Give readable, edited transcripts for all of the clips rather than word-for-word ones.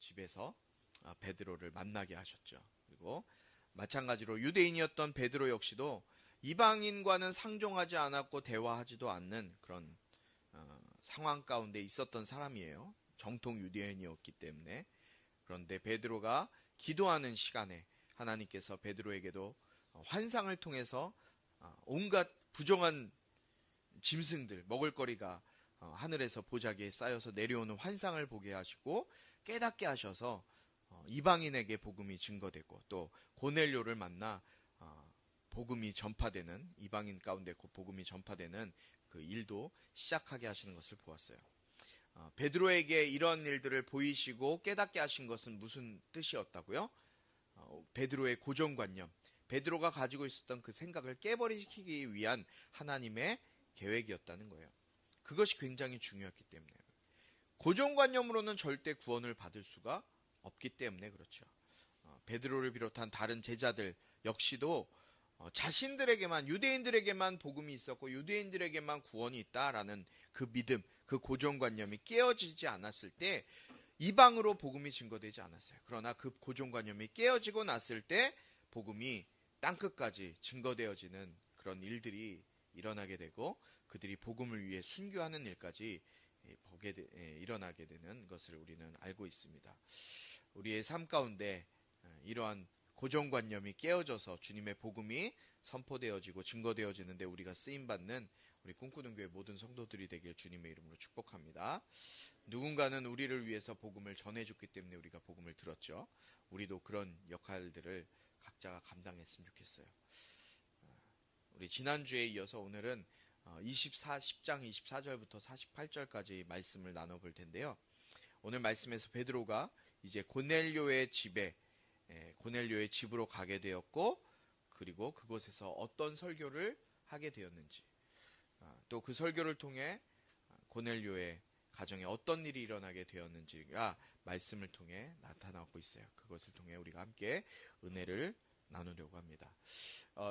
집에서 베드로를 만나게 하셨죠. 그리고 마찬가지로 유대인이었던 베드로 역시도 이방인과는 상종하지 않았고 대화하지도 않는 그런 상황 가운데 있었던 사람이에요. 정통 유대인이었기 때문에. 그런데 베드로가 기도하는 시간에 하나님께서 베드로에게도 환상을 통해서 온갖 부정한 짐승들, 먹을거리가 하늘에서 보자기에 쌓여서 내려오는 환상을 보게 하시고 깨닫게 하셔서 이방인에게 복음이 증거되고 또 고넬료를 만나 복음이 전파되는, 이방인 가운데 복음이 전파되는 그 일도 시작하게 하시는 것을 보았어요. 베드로에게 이런 일들을 보이시고 깨닫게 하신 것은 무슨 뜻이었다고요? 베드로의 고정관념, 베드로가 가지고 있었던 그 생각을 깨버리기 위한 하나님의 계획이었다는 거예요. 그것이 굉장히 중요했기 때문에. 고정관념으로는 절대 구원을 받을 수가 없기 때문에 그렇죠. 베드로를 비롯한 다른 제자들 역시도 자신들에게만, 유대인들에게만 복음이 있었고 유대인들에게만 구원이 있다라는 그 믿음, 그 고정관념이 깨어지지 않았을 때 이방으로 복음이 증거되지 않았어요. 그러나 그 고정관념이 깨어지고 났을 때 복음이 땅끝까지 증거되어지는 그런 일들이 일어나게 되고 그들이 복음을 위해 순교하는 일까지 일어나게 되는 것을 우리는 알고 있습니다. 우리의 삶 가운데 이러한 고정관념이 깨어져서 주님의 복음이 선포되어지고 증거되어지는데 우리가 쓰임받는 우리 꿈꾸는 교회 모든 성도들이 되길 주님의 이름으로 축복합니다. 누군가는 우리를 위해서 복음을 전해줬기 때문에 우리가 복음을 들었죠. 우리도 그런 역할들을 각자가 감당했으면 좋겠어요. 우리 지난주에 이어서 오늘은 10장 24절부터 48절까지 말씀을 나눠볼 텐데요. 오늘 말씀에서 베드로가 이제 고넬료의 집으로 가게 되었고 그리고 그곳에서 어떤 설교를 하게 되었는지 또 그 설교를 통해 고넬료의 가정에 어떤 일이 일어나게 되었는지가 말씀을 통해 나타나고 있어요. 그것을 통해 우리가 함께 은혜를 나누려고 합니다.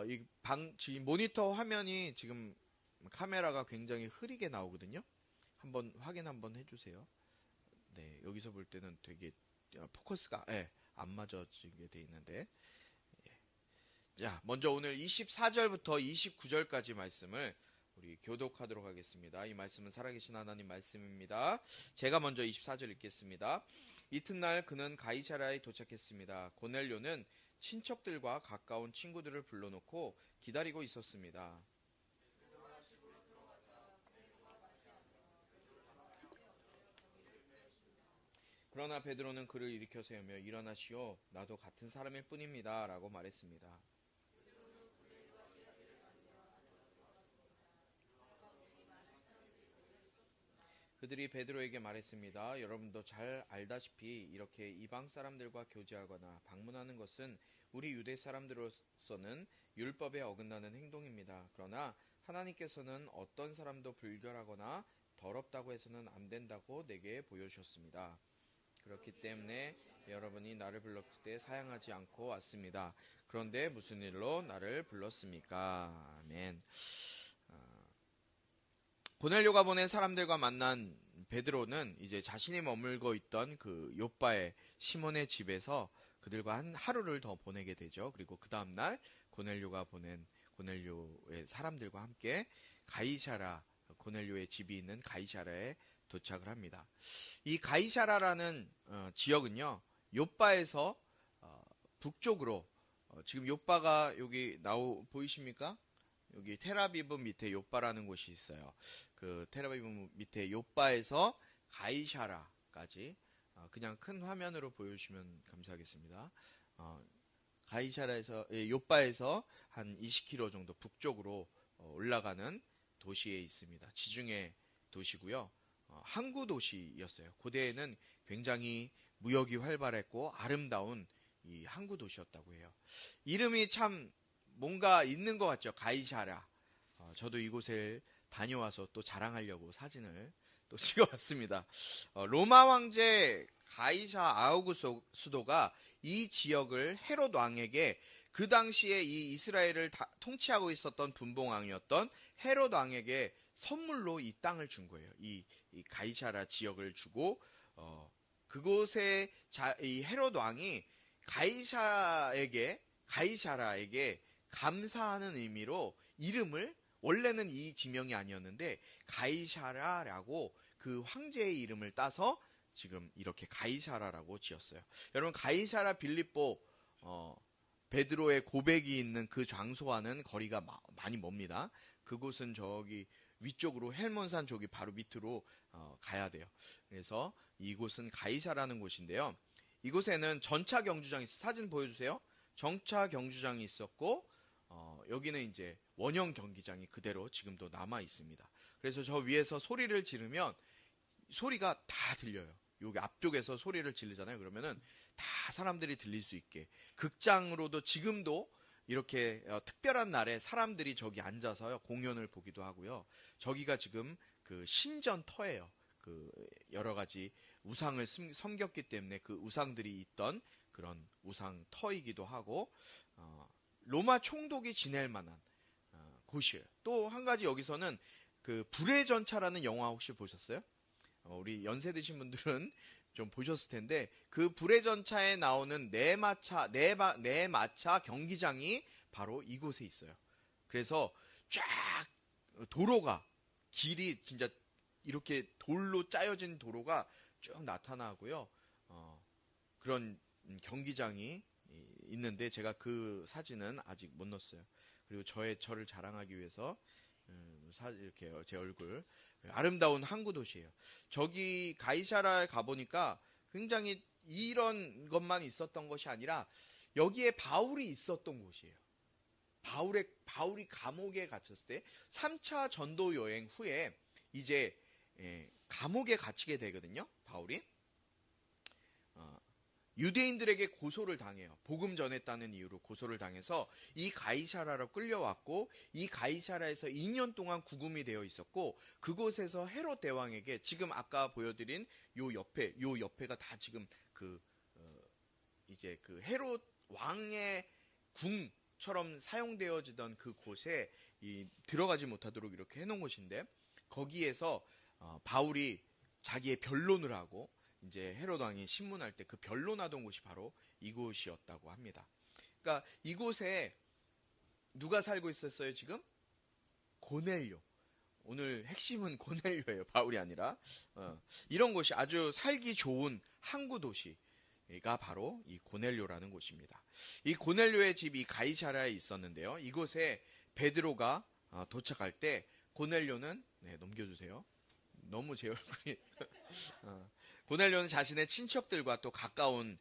이 모니터 화면이 지금 카메라가 굉장히 흐리게 나오거든요. 한번 확인 한번 해주세요. 네, 여기서 볼 때는 되게 포커스가 안 맞아지게 돼 있는데. 자, 먼저 오늘 24절부터 29절까지 말씀을 우리 교독하도록 하겠습니다. 이 말씀은 살아계신 하나님 말씀입니다. 제가 먼저 24절 읽겠습니다. 이튿날 그는 가이사랴에 도착했습니다. 고넬료는 친척들과 가까운 친구들을 불러놓고 기다리고 있었습니다. 그러나 베드로는 그를 일으켜 세우며 일어나시오, 나도 같은 사람일 뿐입니다 라고 말했습니다. 그들이 베드로에게 말했습니다. 여러분도 잘 알다시피 이렇게 이방 사람들과 교제하거나 방문하는 것은 우리 유대 사람들로서는 율법에 어긋나는 행동입니다. 그러나 하나님께서는 어떤 사람도 불결하거나 더럽다고 해서는 안 된다고 내게 보여주셨습니다. 그렇기 때문에 여러분이 나를 불렀을 때 사양하지 않고 왔습니다. 그런데 무슨 일로 나를 불렀습니까? 아멘. 고넬료가 보낸 사람들과 만난 베드로는 이제 자신이 머물고 있던 그 욥바의 시몬의 집에서 그들과 한 하루를 더 보내게 되죠. 그리고 그 다음날 고넬료가 보낸 고넬료의 사람들과 함께 가이사랴, 고넬료의 집이 있는 가이사랴에 도착을 합니다. 이 가이사랴라는 지역은요, 욥바에서 북쪽으로 지금 욥바가 여기 보이십니까? 여기 텔아비브 밑에 욥바라는 곳이 있어요. 그 텔아비브 밑에 욥바에서 가이사랴까지 그냥 큰 화면으로 보여주시면 감사하겠습니다. 가이사랴에서 욥바에서 한 20km 정도 북쪽으로 올라가는 도시에 있습니다. 지중해 도시고요. 항구 도시였어요. 고대에는 굉장히 무역이 활발했고 아름다운 이 항구 도시였다고 해요. 이름이 참 뭔가 있는 것 같죠. 가이사랴. 저도 이곳을 다녀와서 또 자랑하려고 사진을 또 찍어봤습니다. 로마 황제 가이사 아우구스도가 이 지역을 헤롯 왕에게 그 당시에 이 이스라엘을 통치하고 있었던 분봉왕이었던 헤롯 왕에게 선물로 이 땅을 준 거예요. 이 가이사랴 지역을 주고 그 그곳에 이 헤롯 왕이 가이사라에게 감사하는 의미로 이름을, 원래는 이 지명이 아니었는데 가이사라라고 그 황제의 이름을 따서 지금 이렇게 가이사라라고 지었어요. 여러분, 가이사라 빌립보 베드로의 고백이 있는 그 장소와는 거리가 많이 멉니다. 그곳은 저기 위쪽으로 헬몬산 쪽이 바로 밑으로 가야 돼요. 그래서 이곳은 가이사라는 곳인데요. 이곳에는 전차 경주장이 있어요. 사진 보여주세요. 전차 경주장이 있었고 여기는 이제 원형 경기장이 그대로 지금도 남아 있습니다. 그래서 저 위에서 소리를 지르면 소리가 다 들려요. 여기 앞쪽에서 소리를 지르잖아요. 그러면은 다 사람들이 들릴 수 있게, 극장으로도 지금도 이렇게 특별한 날에 사람들이 저기 앉아서 공연을 보기도 하고요. 저기가 지금 그 신전터예요. 그 여러 가지 우상을 섬겼기 때문에 그 우상들이 있던 그런 우상터이기도 하고, 로마 총독이 지낼 만한 곳이에요. 또 한 가지 여기서는 그 불의 전차라는 영화 혹시 보셨어요? 우리 연세 드신 분들은 좀 보셨을 텐데, 그 불의 전차에 나오는 내마차 경기장이 바로 이곳에 있어요. 그래서 쫙 도로가, 길이 진짜 이렇게 돌로 짜여진 도로가 쭉 나타나고요. 그런 경기장이 있는데 제가 그 사진은 아직 못 넣었어요. 그리고 저를 자랑하기 위해서 이렇게 제 얼굴, 아름다운 항구 도시예요. 저기 가이사라에 가보니까 굉장히 이런 것만 있었던 것이 아니라 여기에 바울이 있었던 곳이에요. 바울이 감옥에 갇혔을 때 3차 전도 여행 후에 이제 감옥에 갇히게 되거든요. 바울이 유대인들에게 고소를 당해요. 복음 전했다는 이유로 고소를 당해서 이 가이사라로 끌려왔고, 이 가이사라에서 2년 동안 구금이 되어 있었고, 그곳에서 헤롯 대왕에게, 지금 아까 보여드린 요 옆에가 다 지금 이제 그 헤롯 왕의 궁처럼 사용되어지던 그 곳에 들어가지 못하도록 이렇게 해놓은 곳인데, 거기에서 바울이 자기의 변론을 하고 이제 헤롯 왕이 신문할 때 그 변론하던 곳이 바로 이곳이었다고 합니다. 그러니까 이곳에 누가 살고 있었어요 지금? 고넬료. 오늘 핵심은 고넬료예요. 바울이 아니라. 이런 곳이 아주 살기 좋은 항구 도시가 바로 이 고넬료라는 곳입니다. 이 고넬료의 집이 가이사라에 있었는데요. 이곳에 베드로가 도착할 때 고넬료는, 넘겨주세요. 너무 제 얼굴이 고넬료는 자신의 친척들과 또 가까운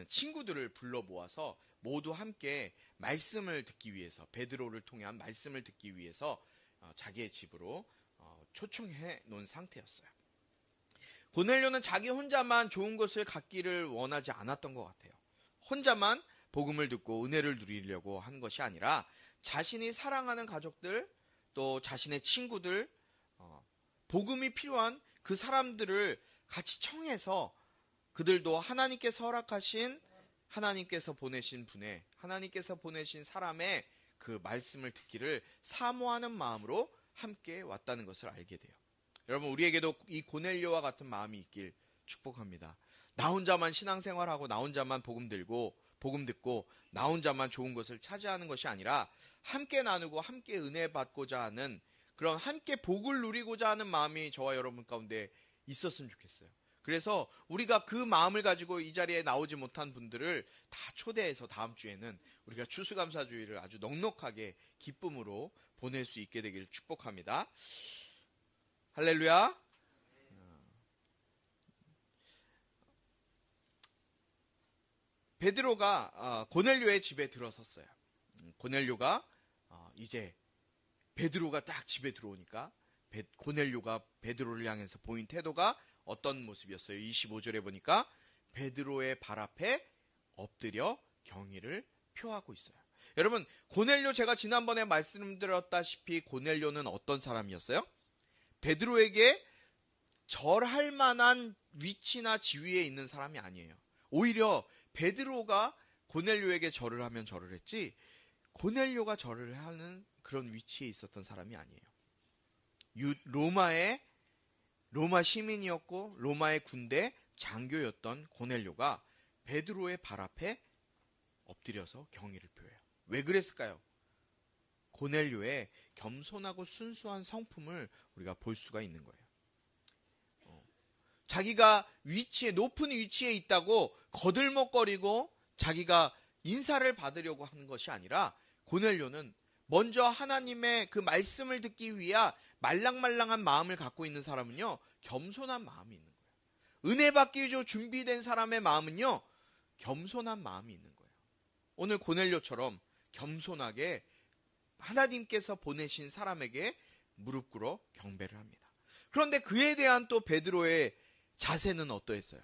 친구들을 불러 모아서 모두 함께 말씀을 듣기 위해서, 베드로를 통한 말씀을 듣기 위해서 자기의 집으로 초청해 놓은 상태였어요. 고넬료는 자기 혼자만 좋은 것을 갖기를 원하지 않았던 것 같아요. 혼자만 복음을 듣고 은혜를 누리려고 한 것이 아니라 자신이 사랑하는 가족들, 또 자신의 친구들, 복음이 필요한 그 사람들을 같이 청해서 그들도 하나님께서 허락하신, 하나님께서 보내신 분의, 하나님께서 보내신 사람의 그 말씀을 듣기를 사모하는 마음으로 함께 왔다는 것을 알게 돼요. 여러분, 우리에게도 이 고넬료와 같은 마음이 있길 축복합니다. 나 혼자만 신앙생활하고 나 혼자만 복음 듣고 나 혼자만 좋은 것을 차지하는 것이 아니라 함께 나누고 함께 은혜 받고자 하는, 그런 함께 복을 누리고자 하는 마음이 저와 여러분 가운데 있었으면 좋겠어요. 그래서 우리가 그 마음을 가지고 이 자리에 나오지 못한 분들을 다 초대해서 다음 주에는 우리가 추수감사주의를 아주 넉넉하게 기쁨으로 보낼 수 있게 되기를 축복합니다. 할렐루야. 베드로가 고넬료의 집에 들어섰어요. 고넬료가 이제 베드로가 딱 집에 들어오니까 고넬료가 베드로를 향해서 보인 태도가 어떤 모습이었어요? 25절에 보니까 베드로의 발 앞에 엎드려 경의를 표하고 있어요. 여러분, 고넬료, 제가 지난번에 말씀드렸다시피 고넬료는 어떤 사람이었어요? 베드로에게 절할 만한 위치나 지위에 있는 사람이 아니에요. 오히려 베드로가 고넬료에게 절을 하면 절을 했지, 고넬료가 절을 하는 그런 위치에 있었던 사람이 아니에요. 로마 시민이었고 로마의 군대 장교였던 고넬료가 베드로의 발 앞에 엎드려서 경의를 표해요. 왜 그랬을까요? 고넬료의 겸손하고 순수한 성품을 우리가 볼 수가 있는 거예요. 자기가 높은 위치에 있다고 거들먹거리고 자기가 인사를 받으려고 하는 것이 아니라 고넬료는 먼저 하나님의 그 말씀을 듣기 위한 말랑말랑한 마음을 갖고 있는 사람은요, 겸손한 마음이 있는 거예요. 은혜 받기 위해 준비된 사람의 마음은요, 겸손한 마음이 있는 거예요. 오늘 고넬료처럼 겸손하게 하나님께서 보내신 사람에게 무릎 꿇어 경배를 합니다. 그런데 그에 대한 또 베드로의 자세는 어떠했어요?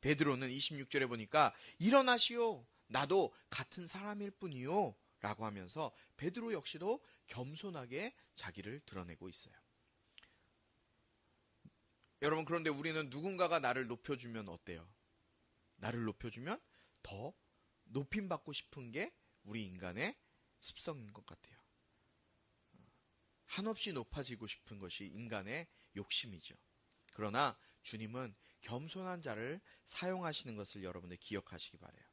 베드로는 26절에 보니까 일어나시오, 나도 같은 사람일 뿐이요 라고 하면서 베드로 역시도 겸손하게 자기를 드러내고 있어요. 여러분, 그런데 우리는 누군가가 나를 높여주면 어때요? 나를 높여주면 더 높임받고 싶은 게 우리 인간의 습성인 것 같아요. 한없이 높아지고 싶은 것이 인간의 욕심이죠. 그러나 주님은 겸손한 자를 사용하시는 것을 여러분들 기억하시기 바라요.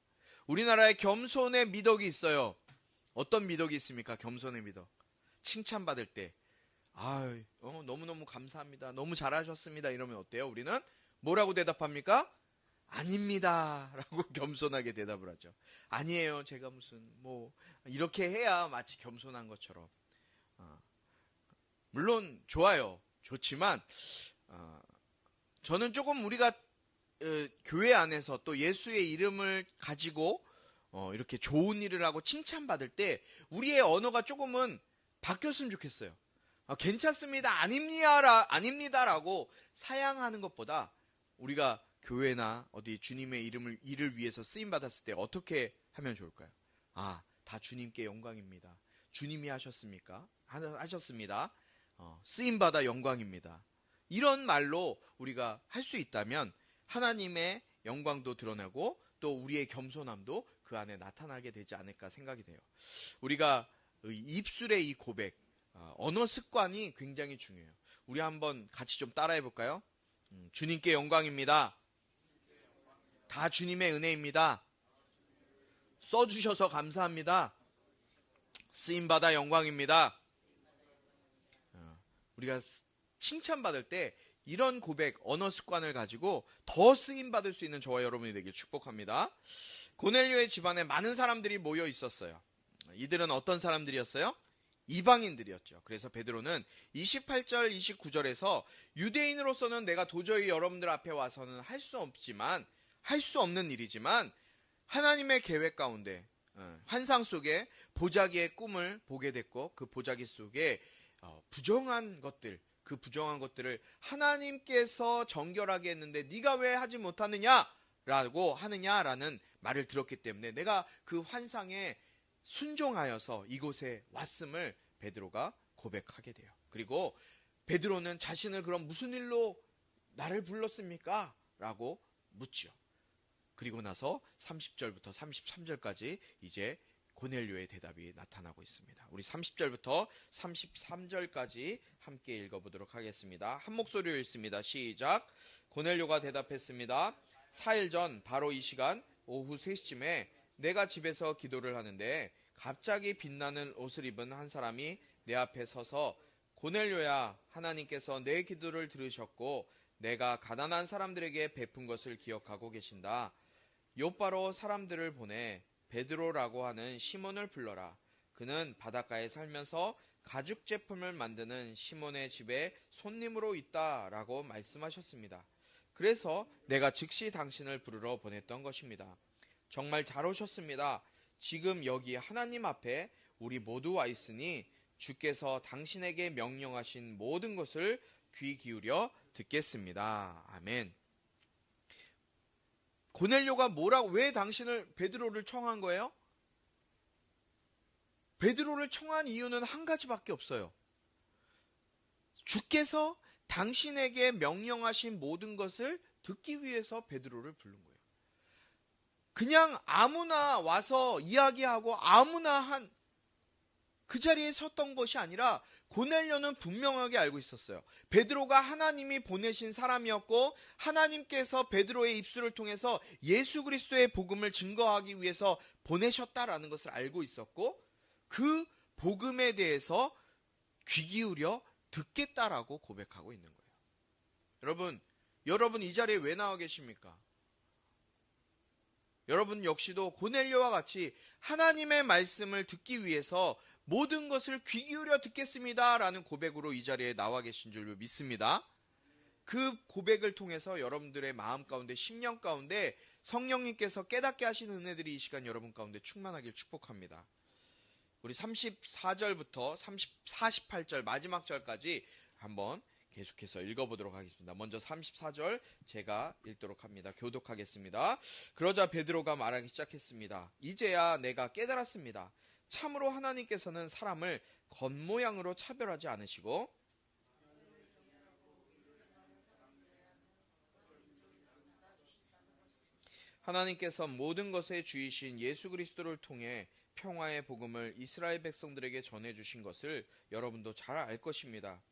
우리나라에 겸손의 미덕이 있어요. 어떤 미덕이 있습니까? 겸손의 미덕. 칭찬받을 때 너무너무 감사합니다, 너무 잘하셨습니다 이러면 어때요? 우리는 뭐라고 대답합니까? 아닙니다 라고 겸손하게 대답을 하죠. 아니에요, 제가 무슨 이렇게 해야 마치 겸손한 것처럼. 물론 좋아요, 좋지만 저는 조금 우리가 교회 안에서 또 예수의 이름을 가지고 이렇게 좋은 일을 하고 칭찬받을 때 우리의 언어가 조금은 바뀌었으면 좋겠어요. 괜찮습니다, 아닙니다라고 사양하는 것보다 우리가 교회나 어디 주님의 일을 위해서 쓰임받았을 때 어떻게 하면 좋을까요? 다 주님께 영광입니다. 주님이 하셨습니까? 하셨습니다. 쓰임받아 영광입니다. 이런 말로 우리가 할 수 있다면 하나님의 영광도 드러나고 또 우리의 겸손함도 그 안에 나타나게 되지 않을까 생각이 돼요. 우리가 입술의 이 고백, 언어 습관이 굉장히 중요해요. 우리 한번 같이 좀 따라해 볼까요? 주님께 영광입니다. 다 주님의 은혜입니다. 써주셔서 감사합니다. 쓰임받아 영광입니다. 우리가 칭찬받을 때 이런 고백, 언어 습관을 가지고 더 쓰임받을 수 있는 저와 여러분이 되길 축복합니다. 고넬료의 집안에 많은 사람들이 모여 있었어요. 이들은 어떤 사람들이었어요? 이방인들이었죠. 그래서 베드로는 28절, 29절에서 유대인으로서는 내가 도저히 여러분들 앞에 와서는 할 수 없는 일이지만 하나님의 계획 가운데 환상 속에 보자기의 꿈을 보게 됐고 그 보자기 속에 부정한 것들을 하나님께서 정결하게 했는데 네가 왜 하지 못하느냐라는 말을 들었기 때문에 내가 그 환상에 순종하여서 이곳에 왔음을 베드로가 고백하게 돼요. 그리고 베드로는 자신을 그럼 무슨 일로 나를 불렀습니까? 라고 묻죠. 그리고 나서 30절부터 33절까지 이제 고넬료의 대답이 나타나고 있습니다. 우리 30절부터 33절까지 함께 읽어보도록 하겠습니다. 한 목소리로 읽습니다. 시작. 고넬료가 대답했습니다. 4일 전 바로 이 시간 오후 3시쯤에 내가 집에서 기도를 하는데 갑자기 빛나는 옷을 입은 한 사람이 내 앞에 서서 고넬료야, 하나님께서 내 기도를 들으셨고 내가 가난한 사람들에게 베푼 것을 기억하고 계신다. 욥바로 사람들을 보내 베드로라고 하는 시몬을 불러라. 그는 바닷가에 살면서 가죽 제품을 만드는 시몬의 집에 손님으로 있다라고 말씀하셨습니다. 그래서 내가 즉시 당신을 부르러 보냈던 것입니다. 정말 잘 오셨습니다. 지금 여기 하나님 앞에 우리 모두 와 있으니 주께서 당신에게 명령하신 모든 것을 귀 기울여 듣겠습니다. 아멘. 고넬료가 왜 베드로를 청한 거예요? 베드로를 청한 이유는 한 가지밖에 없어요. 주께서 당신에게 명령하신 모든 것을 듣기 위해서 베드로를 부른 거예요. 그냥 아무나 와서 이야기하고 아무나 그 자리에 섰던 것이 아니라 고넬료는 분명하게 알고 있었어요. 베드로가 하나님이 보내신 사람이었고 하나님께서 베드로의 입술을 통해서 예수 그리스도의 복음을 증거하기 위해서 보내셨다라는 것을 알고 있었고 그 복음에 대해서 귀 기울여 듣겠다라고 고백하고 있는 거예요. 여러분 이 자리에 왜 나와 계십니까? 여러분 역시도 고넬료와 같이 하나님의 말씀을 듣기 위해서 모든 것을 귀 기울여 듣겠습니다 라는 고백으로 이 자리에 나와 계신 줄 믿습니다. 그 고백을 통해서 여러분들의 마음 가운데, 심령 가운데 성령님께서 깨닫게 하시는 은혜들이 이 시간 여러분 가운데 충만하길 축복합니다. 우리 34절부터 48절 마지막 절까지 한번 계속해서 읽어보도록 하겠습니다. 먼저 34절 제가 읽도록 합니다. 교독하겠습니다. 그러자 베드로가 말하기 시작했습니다. 이제야 내가 깨달았습니다. 참으로 하나님께서는 사람을 겉모양으로 차별하지 않으시고 하나님께서 모든 것의 주이신 예수 그리스도를 통해 평화의 복음을 이스라엘 백성들에게 전해주신 것을 여러분도 잘 알 것입니다.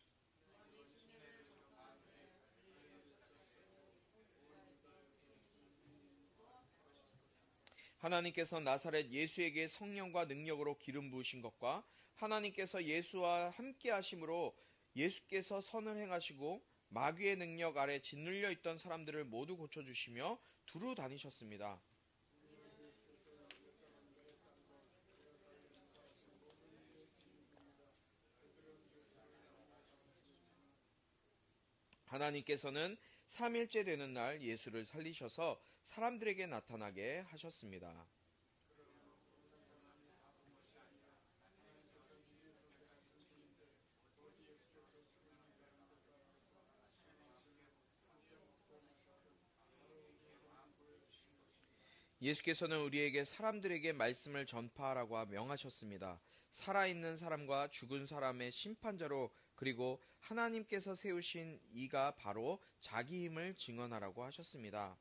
하나님께서 나사렛 예수에게 성령과 능력으로 기름 부으신 것과 하나님께서 예수와 함께 하심으로 예수께서 선을 행하시고 마귀의 능력 아래 짓눌려 있던 사람들을 모두 고쳐주시며 두루 다니셨습니다. 하나님께서는 3일째 되는 날 예수를 살리셔서 사람들에게 나타나게 하셨습니다. 예수께서는 우리에게 사람들에게 말씀을 전파하라고 명하셨습니다. 살아있는 사람과 죽은 사람의 심판자로 그리고 하나님께서 세우신 이가 바로 자기 힘을 증언하라고 하셨습니다.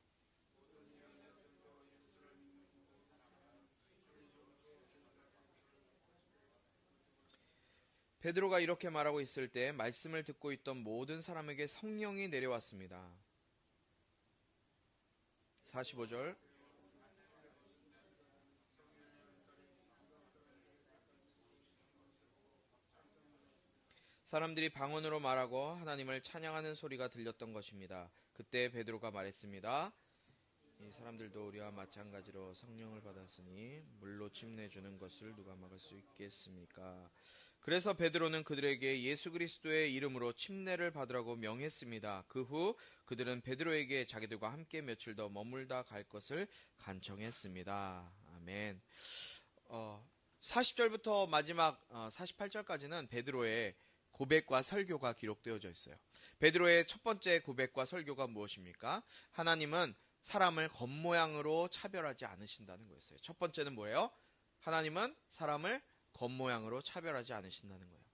베드로가 이렇게 말하고 있을 때 말씀을 듣고 있던 모든 사람에게 성령이 내려왔습니다. 45절 사람들이 방언으로 말하고 하나님을 찬양하는 소리가 들렸던 것입니다. 그때 베드로가 말했습니다. 이 사람들도 우리와 마찬가지로 성령을 받았으니 물로 침내주는 것을 누가 막을 수 있겠습니까? 그래서 베드로는 그들에게 예수 그리스도의 이름으로 침례를 받으라고 명했습니다. 그 후 그들은 베드로에게 자기들과 함께 며칠 더 머물다 갈 것을 간청했습니다. 아멘. 40절부터 마지막 48절까지는 베드로의 고백과 설교가 기록되어져 있어요. 베드로의 첫 번째 고백과 설교가 무엇입니까? 하나님은 사람을 겉모양으로 차별하지 않으신다는 거였어요. 첫 번째는 뭐예요? 하나님은 사람을 겉모양으로 차별하지 않으신다는 거예요.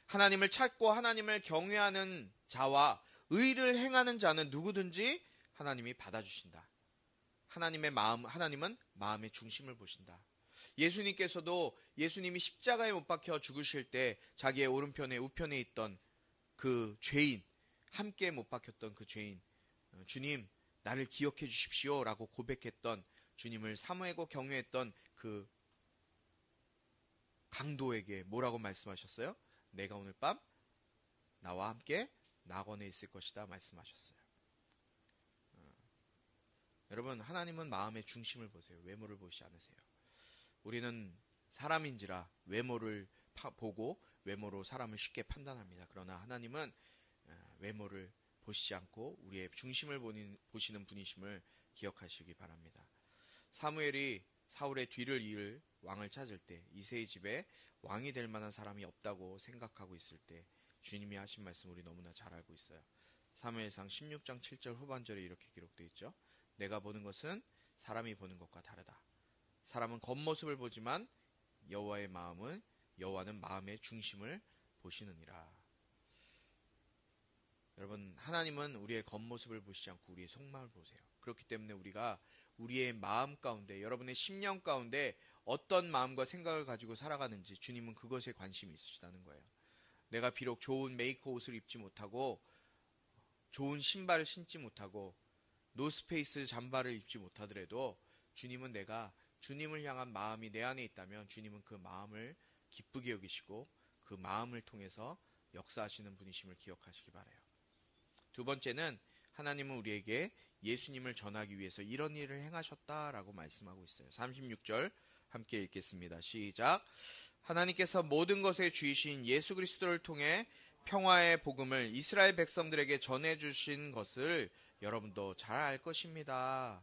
하나님을 찾고 하나님을 경외하는 자와 의를 행하는 자는 누구든지 하나님이 받아주신다. 하나님은 마음의 중심을 보신다. 예수님께서도 예수님이 십자가에 못 박혀 죽으실 때 자기의 오른편에 우편에 있던 그 죄인, 함께 못 박혔던 그 죄인, 주님 나를 기억해 주십시오 라고 고백했던, 주님을 사모하고 경외했던 그 강도에게 뭐라고 말씀하셨어요? 내가 오늘 밤 나와 함께 낙원에 있을 것이다 말씀하셨어요. 여러분, 하나님은 마음의 중심을 보세요. 외모를 보시지 않으세요. 우리는 사람인지라 외모를 보고 외모로 사람을 쉽게 판단합니다. 그러나 하나님은 외모를 보시지 않고 우리의 중심을 보시는 분이심을 기억하시기 바랍니다. 사무엘이 사울의 뒤를 이을 왕을 찾을 때 이새의 집에 왕이 될 만한 사람이 없다고 생각하고 있을 때 주님이 하신 말씀 우리 너무나 잘 알고 있어요. 사무엘상 16장 7절 후반절에 이렇게 기록되어 있죠. 내가 보는 것은 사람이 보는 것과 다르다. 사람은 겉모습을 보지만 여호와는 마음의 중심을 보시느니라. 여러분, 하나님은 우리의 겉모습을 보시지 않고 우리의 속마음을 보세요. 그렇기 때문에 우리가 우리의 마음 가운데, 여러분의 심령 가운데 어떤 마음과 생각을 가지고 살아가는지 주님은 그것에 관심이 있으시다는 거예요. 내가 비록 좋은 메이커 옷을 입지 못하고 좋은 신발을 신지 못하고 노스페이스 잠바를 입지 못하더라도 주님은 내가 주님을 향한 마음이 내 안에 있다면 주님은 그 마음을 기쁘게 여기시고 그 마음을 통해서 역사하시는 분이심을 기억하시기 바라요. 두 번째는 하나님은 우리에게 예수님을 전하기 위해서 이런 일을 행하셨다라고 말씀하고 있어요. 36절 함께 읽겠습니다. 시작. 하나님께서 모든 것의 주이신 예수 그리스도를 통해 평화의 복음을 이스라엘 백성들에게 전해주신 것을 여러분도 잘 알 것입니다.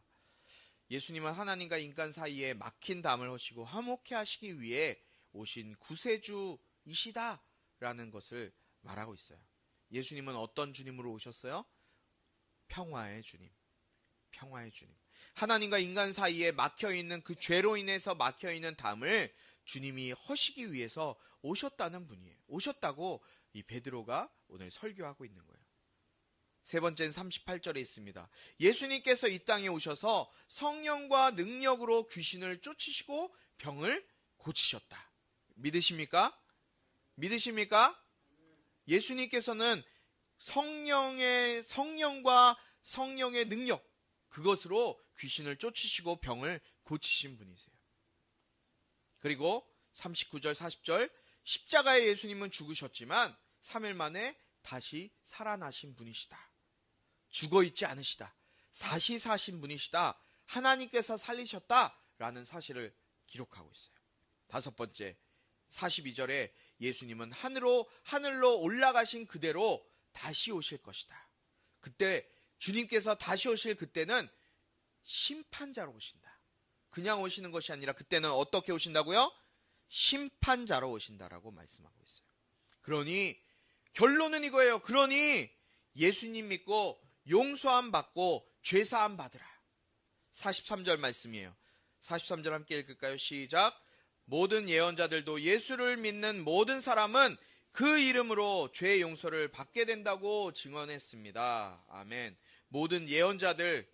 예수님은 하나님과 인간 사이에 막힌 담을 허시고 화목케 하시기 위해 오신 구세주이시다라는 것을 말하고 있어요. 예수님은 어떤 주님으로 오셨어요? 평화의 주님. 평화의 주님. 하나님과 인간 사이에 막혀있는 그 죄로 인해서 막혀있는 담을 주님이 허시기 위해서 오셨다는 분이에요. 오셨다고 이 베드로가 오늘 설교하고 있는 거예요. 세 번째는 38절에 있습니다. 예수님께서 이 땅에 오셔서 성령과 능력으로 귀신을 쫓으시고 병을 고치셨다. 믿으십니까? 믿으십니까? 예수님께서는 성령과 성령의 능력, 그것으로 귀신을 쫓으시고 병을 고치신 분이세요. 그리고 39절 40절 십자가에 예수님은 죽으셨지만 3일 만에 다시 살아나신 분이시다. 죽어있지 않으시다. 다시 사신 분이시다. 하나님께서 살리셨다라는 사실을 기록하고 있어요. 다섯 번째 42절에 예수님은 하늘로 올라가신 그대로 다시 오실 것이다. 그때 주님께서 다시 오실 그때는 심판자로 오신다. 그냥 오시는 것이 아니라 그때는 어떻게 오신다고요? 심판자로 오신다라고 말씀하고 있어요. 그러니 결론은 이거예요. 그러니 예수님 믿고 용서함 받고 죄사함 받으라. 43절 말씀이에요. 43절 함께 읽을까요? 시작. 모든 예언자들도 예수를 믿는 모든 사람은 그 이름으로 죄 용서를 받게 된다고 증언했습니다. 아멘. 모든 예언자들,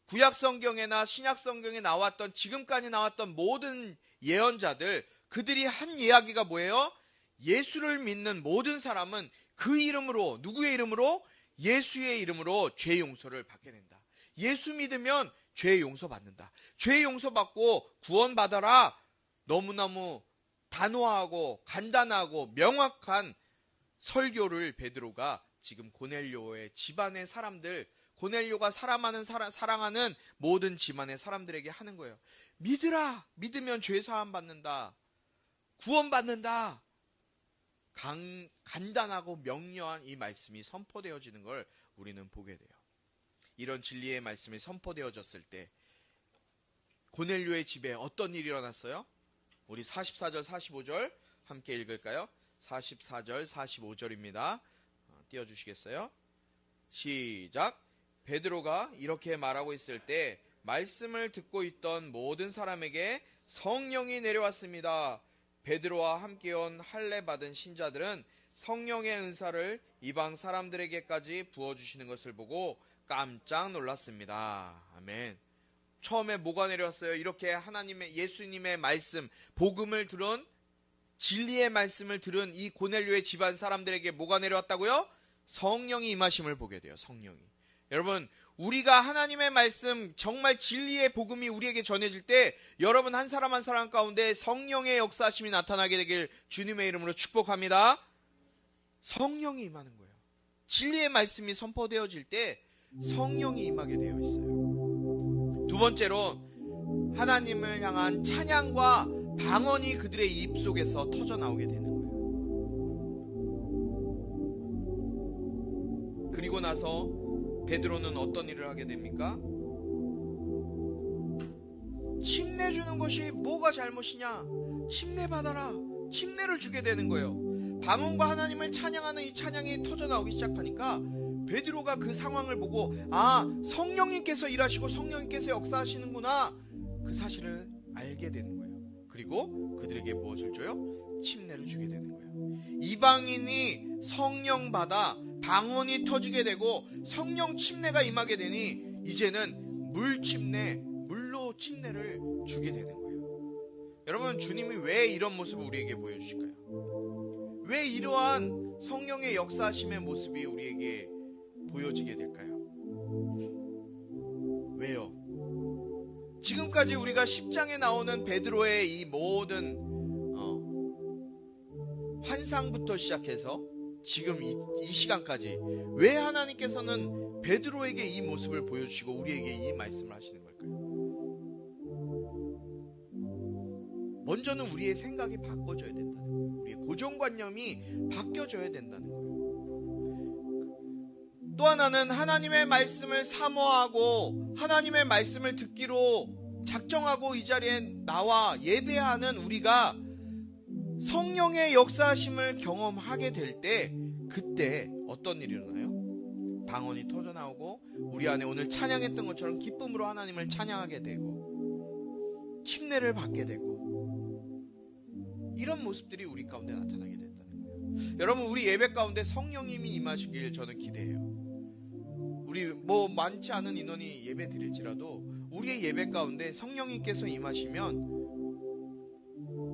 구약 성경에나 신약 성경에 나왔던, 지금까지 나왔던 모든 예언자들, 그들이 한 이야기가 뭐예요? 예수를 믿는 모든 사람은 그 이름으로, 누구의 이름으로? 예수의 이름으로 죄 용서를 받게 된다. 예수 믿으면 죄 용서 받는다. 죄 용서 받고 구원 받아라. 너무너무 단호하고 간단하고 명확한 설교를 베드로가 지금 고넬료의 집안의 사람들, 고넬료가 사랑하는 모든 집안의 사람들에게 하는 거예요. 믿으라. 믿으면 죄 사함 받는다. 구원 받는다. 간단하고 명료한 이 말씀이 선포되어지는 걸 우리는 보게 돼요. 이런 진리의 말씀이 선포되어졌을 때 고넬료의 집에 어떤 일이 일어났어요? 우리 44절 45절 함께 읽을까요? 44절 45절입니다. 띄워주시겠어요? 시작. 베드로가 이렇게 말하고 있을 때 말씀을 듣고 있던 모든 사람에게 성령이 내려왔습니다. 베드로와 함께 온 할례 받은 신자들은 성령의 은사를 이방 사람들에게까지 부어주시는 것을 보고 깜짝 놀랐습니다. 아멘. 처음에 뭐가 내려왔어요? 이렇게 하나님의, 예수님의 말씀, 복음을 들은, 진리의 말씀을 들은 이 고넬료의 집안 사람들에게 뭐가 내려왔다고요? 성령이 임하심을 보게 돼요. 성령이. 여러분, 우리가 하나님의 말씀, 정말 진리의 복음이 우리에게 전해질 때 여러분 한 사람 한 사람 가운데 성령의 역사하심이 나타나게 되길 주님의 이름으로 축복합니다. 성령이 임하는 거예요. 진리의 말씀이 선포되어질 때 성령이 임하게 되어 있어요. 두 번째로 하나님을 향한 찬양과 방언이 그들의 입 속에서 터져나오게 되는 거예요. 그리고 나서 베드로는 어떤 일을 하게 됩니까? 침례주는 것이 뭐가 잘못이냐? 침례 받아라. 침례를 주게 되는 거예요. 방언과 하나님을 찬양하는 이 찬양이 터져나오기 시작하니까 베드로가 그 상황을 보고 성령님께서 일하시고 성령님께서 역사하시는구나, 그 사실을 알게 되는 거예요. 그리고 그들에게 무엇을 줘요? 침례를 주게 되는 거예요. 이방인이 성령 받아 방언이 터지게 되고 성령 침례가 임하게 되니 이제는 물로 침례를 주게 되는 거예요. 여러분, 주님이 왜 이런 모습을 우리에게 보여주실까요? 왜 이러한 성령의 역사하심의 모습이 우리에게 보여지게 될까요? 왜요? 지금까지 우리가 10장에 나오는 베드로의 이 모든 환상부터 시작해서 지금 이 시간까지 왜 하나님께서는 베드로에게 이 모습을 보여주시고 우리에게 이 말씀을 하시는 걸까요? 먼저는 우리의 생각이 바꿔져야 된다는 거예요. 우리의 고정관념이 바뀌어져야 된다는 거예요. 또 하나는 하나님의 말씀을 사모하고 하나님의 말씀을 듣기로 작정하고 이 자리에 나와 예배하는 우리가 성령의 역사하심을 경험하게 될 때 그때 어떤 일이 일어나요? 방언이 터져나오고 우리 안에 오늘 찬양했던 것처럼 기쁨으로 하나님을 찬양하게 되고 침례를 받게 되고 이런 모습들이 우리 가운데 나타나게 된다는 거예요. 여러분, 우리 예배 가운데 성령님이 임하시길 저는 기대해요. 우리 많지 않은 인원이 예배 드릴지라도 우리의 예배 가운데 성령님께서 임하시면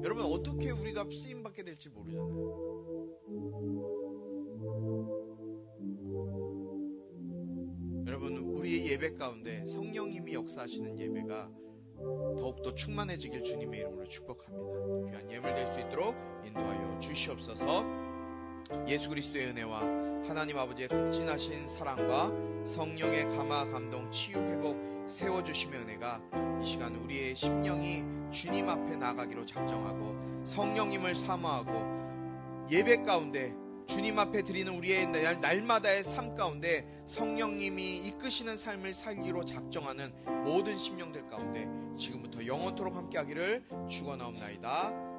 여러분, 어떻게 우리가 쓰임받게 될지 모르잖아요. 여러분, 우리의 예배 가운데 성령님이 역사하시는 예배가 더욱더 충만해지길 주님의 이름으로 축복합니다. 귀한 예물 될 수 있도록 인도하여 주시옵소서. 예수 그리스도의 은혜와 하나님 아버지의 극진하신 사랑과 성령의 감화, 감동, 치유, 회복, 세워주심의 은혜가 이 시간 우리의 심령이 주님 앞에 나가기로 작정하고 성령님을 사모하고 예배 가운데 주님 앞에 드리는 우리의 날마다의 삶 가운데 성령님이 이끄시는 삶을 살기로 작정하는 모든 심령들 가운데 지금부터 영원토록 함께하기를 축원하옵나이다.